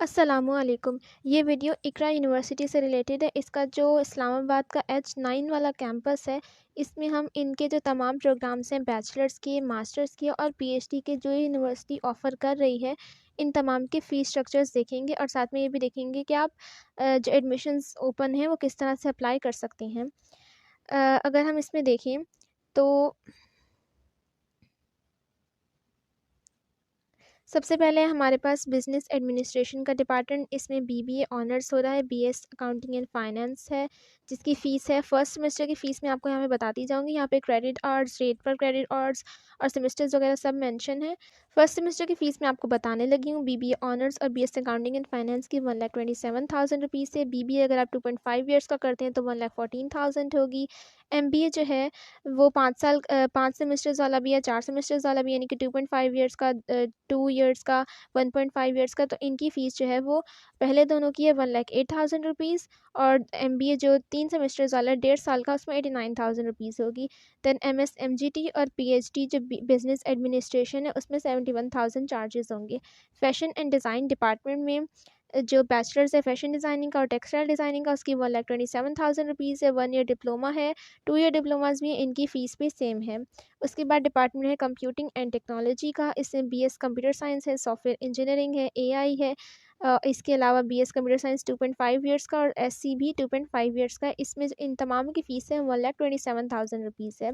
अस्सलामुअलैकुम। ये वीडियो इकरा यूनिवर्सिटी से रिलेटेड है। इसका जो इस्लामाबाद का H9 वाला कैंपस है, इसमें हम इनके जो तमाम प्रोग्राम्स हैं बैचलर्स के, मास्टर्स के और पीएचडी के जो यूनिवर्सिटी ऑफ़र कर रही है, इन तमाम के फ़ीस स्ट्रक्चर्स देखेंगे और साथ में ये भी देखेंगे कि आप जो एडमिशन्स ओपन हैं वो किस तरह से अप्लाई कर सकते हैं। अगर हम इसमें देखें तो सबसे पहले हमारे पास बिज़नेस एडमिनिस्ट्रेशन का डिपार्टमेंट, इसमें बीबीए ऑनर्स हो रहा है, बीएस अकाउंटिंग एंड फाइनेंस है, जिसकी फ़ीस है फर्स्ट सेमेस्टर की फ़ीस मैं आपको यहाँ पे बताती जाऊँगी। यहाँ पे क्रेडिट आवर्स, रेट पर क्रेडिट आवर्स और सेमेस्टर्स वगैरह सब मेंशन है। फर्स्ट सेमेस्टर की फ़ीस मैं आपको बताने लगी हूँ। बीबीए ऑनर्स और बीएस अकाउंटिंग एंड फाइनेंस की 1,27,000 रुपीज़ है। बीबीए अगर आप 2.5 ईयर्स का करते हैं तो 1,14,000 होगी। एमबीए जो है वो 5 सेमेस्टर्स वाला भी है, 4 सेमेस्टर्स वाला भी, यानी कि 2.5 ईयर्स का, 2 ईयर्स का, 1.5 ईयर्स का। तो इनकी फ़ीस जो है वो पहले दोनों की है 1,08,000 रुपीज़ और एमबीए जो 3 सेमेस्टर्स वाला है 1.5 साल का, उसमें 89,000 रुपीज़ होगी। देन एमएस एमजीटी और पीएचडी जो बिज़नेस एडमिनिस्ट्रेशन है उसमें 71,000 चार्जेस होंगे। फैशन एंड डिज़ाइन डिपार्टमेंट में जो बैचलर्स है फैशन डिज़ाइनिंग का और टेक्सटाइल डिज़ाइनिंग का, उसकी 1,27,000 रुपीज़ है। 1 ईयर डिप्लोमा है, 2 ईयर डिप्लोमास भी हैं, इनकी फ़ीस भी सेम है। उसके बाद डिपार्टमेंट है कंप्यूटिंग एंड टेक्नोलॉजी का, इसमें बीएस कंप्यूटर साइंस है, सॉफ्टवेयर इंजीनियरिंग है, एआई है। इसके अलावा बीएस कंप्यूटर साइंस 2.5 ईयर्स का और एससी भी 2.5 ईयर्स का है। इसमें इन तमाम की फ़ीस है 1,27,000 रुपीज़ है।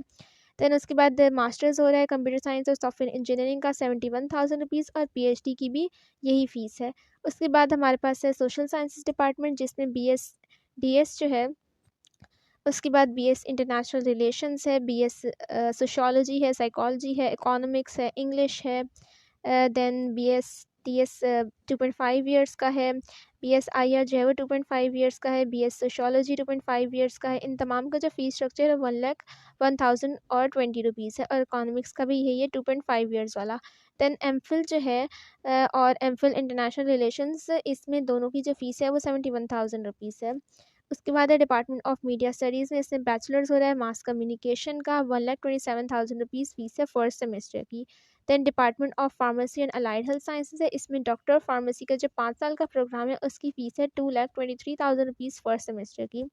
देन उसके बाद मास्टर्स हो रहा है कंप्यूटर साइंस और सॉफ्टवेयर इंजीनियरिंग का 71,000 रुपीज़ और पीएचडी की भी यही फ़ीस है। उसके बाद हमारे पास है सोशल साइंसेस डिपार्टमेंट, जिसमें बीएस डीएस जो है, उसके बाद बीएस इंटरनेशनल रिलेशंस है, बीएस सोशियोलॉजी है, साइकोलॉजी है, इकोनॉमिक्स है, इंग्लिश है। देन बीएस टीएस 2.5 ईयर्स का है। बीएस आईआर जो है वो 2.5 ईयर्स का है। बीएस सोशियोलॉजी 2.5 ईयर्स का है। इन तमाम का जो फ़ीस स्ट्रक्चर है 1,01,020 रुपीज़ है और इकोनॉमिक्स का भी यही है 2.5 ईयर्स वाला। देन एमफिल जो है और एमफिल इंटरनेशनल रिलेशंस, इसमें दोनों की जो फ़ीस है वो 71,000 रुपीज़ है। उसके बाद है डिपार्टमेंट ऑफ मीडिया स्टडीज़ में, इसमें बैचलर्स हो रहा है मास कम्युनिकेशन का, 1,27,000 रुपीज़ फ़ीस है फर्स्ट सेमेस्टर की। Then department of pharmacy and allied health sciences है, इसमें डॉक्टर ऑफ फार्मेसी का जो 5 साल का प्रोग्राम है उसकी फ़ीस है 2,23,000 रुपीज़ फर्स्ट सेमेस्टर की।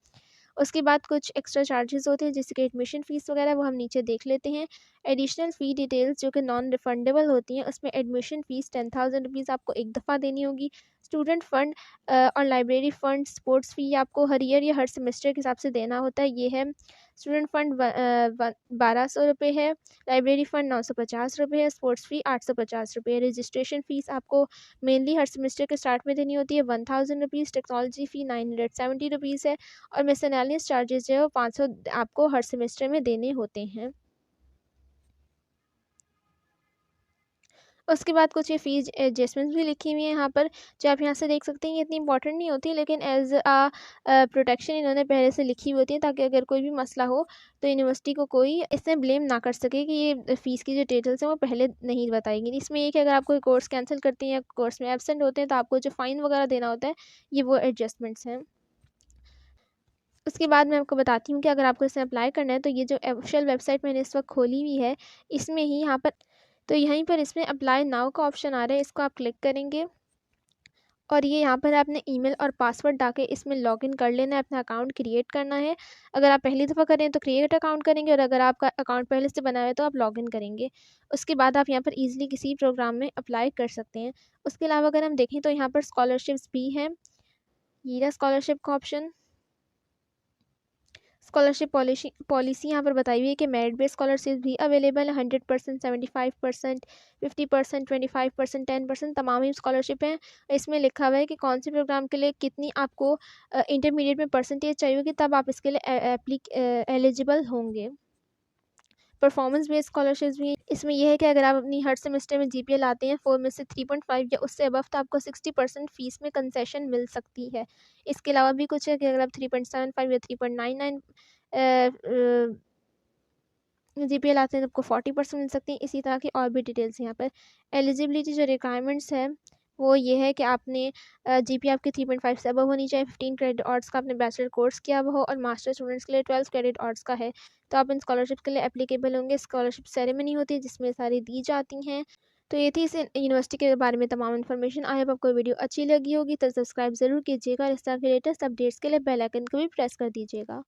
उसके बाद कुछ एक्स्ट्रा चार्जेस होते हैं जैसे कि एडमिशन फ़ीस वगैरह, वो हम नीचे देख लेते हैं। एडिशनल फ़ी डिटेल्स जो कि नॉन रिफंडेबल होती हैं, उसमें एडमिशन फ़ीस 10,000 रुपीज़ आपको एक दफ़ा देनी होगी। स्टूडेंट फ़ंड और लाइब्रेरी फ़ंड, स्पोर्ट्स फ़ी आपको हर ईयर या हर सेमेस्टर के हिसाब से देना होता है। ये है स्टूडेंट फ़ंड 1,200 रुपये है, लाइब्रेरी फ़ंड 950 रुपये है, स्पोर्ट्स फ़ी 850 रुपये है। रजिस्ट्रेशन फ़ीस आपको मेनली हर सेमेस्टर के स्टार्ट में देनी होती है 1,000 रुपीज़। टेक्नोलॉजी फ़ी 970 रुपीज़ है और मिसलेनियस चार्जेस जो है वो 500 आपको हर सेमेस्टर में देने होते हैं। उसके बाद कुछ ये फ़ीस एडजस्टमेंट्स भी लिखी हुई हैं यहाँ पर, जो आप यहाँ से देख सकते हैं। ये इतनी इंपॉर्टेंट नहीं होती, लेकिन एज़ प्रोटेक्शन इन्होंने पहले से लिखी हुई होती है, ताकि अगर कोई भी मसला हो तो यूनिवर्सिटी को कोई इसमें ब्लेम ना कर सके कि ये फ़ीस की जो डिटेल्स हैं वो पहले नहीं बताई गई। इसमें ये कि अगर आप कोई कोर्स कैंसिल करते हैं या कोर्स में एब्सेंट होते हैं तो आपको जो फ़ाइन वगैरह देना होता है, ये वो एडजस्टमेंट्स हैं। उसके बाद मैं आपको बताती हूँ कि अगर आपको इसमें अप्लाई करना है तो ये जो ऑफिशियल वेबसाइट मैंने इस वक्त खोली हुई है, इसमें ही यहाँ पर, तो यहीं पर इसमें अप्लाई नाउ का ऑप्शन आ रहा है, इसको आप क्लिक करेंगे और ये यहाँ पर आपने ईमेल और पासवर्ड डाल के इसमें लॉगिन कर लेना है, अपना अकाउंट क्रिएट करना है। अगर आप पहली दफ़ा करें तो क्रिएट अकाउंट करेंगे और अगर आपका अकाउंट पहले से बना है तो आप लॉगिन करेंगे। उसके बाद आप यहाँ पर ईज़िली किसी प्रोग्राम में अप्लाई कर सकते हैं। उसके अलावा अगर हम देखें तो यहाँ पर स्कॉलरशिप्स भी हैं। ये रहा स्कॉलरशिप का ऑप्शन। स्कॉलरशिप पॉलिसी यहाँ पर बताई हुई है कि मेरिट बेस्ड स्कॉलरशिप भी अवेलेबल है। 100%, 75%, 50%, 25%, 10%, तमाम ही स्कॉलरशिप हैं। इसमें लिखा हुआ है कि कौन से प्रोग्राम के लिए कितनी आपको इंटरमीडिएट में परसेंटेज चाहिए होगी, तब आप इसके लिए एलिजिबल होंगे। परफॉर्मेंस बेस्ड स्कॉलरशिप्स भी, इसमें यह है कि अगर आप अपनी हर सेमेस्टर में जीपीए लाते हैं 4 में से 3.5 या उससे अबव, तो आपको 60% फ़ीस में कंसेशन मिल सकती है। इसके अलावा भी कुछ है कि अगर आप 3.75 या 3.99 जीपीए लाते हैं तो आपको 40% मिल सकती है। इसी तरह की और भी डिटेल्स यहाँ पर। एलिजिबिलिटी जो रिक्वायरमेंट्स है वो ये है कि आपने जीपीए आपकी 3.5 से अबव होनी चाहिए, 15 क्रेडिट आवर्स का आपने बैचलर कोर्स किया हुआ हो और मास्टर स्टूडेंट्स के लिए 12 क्रेडिट आवर्स का है, तो आप इन स्कॉलरशिप के लिए एप्लीकेबल होंगे। स्कॉलरशिप सेरेमनी होती है जिसमें सारी दी जाती हैं। तो ये थी इस यूनिवर्सिटी के बारे में तमाम इन्फॉर्मेशन। आई होप आपको वीडियो अच्छी लगी होगी, तो सब्सक्राइब ज़रूर कीजिएगा और इस तरह के लेटेस्ट अपडेट्स के लिए बेल आइकन को भी प्रेस कर दीजिएगा।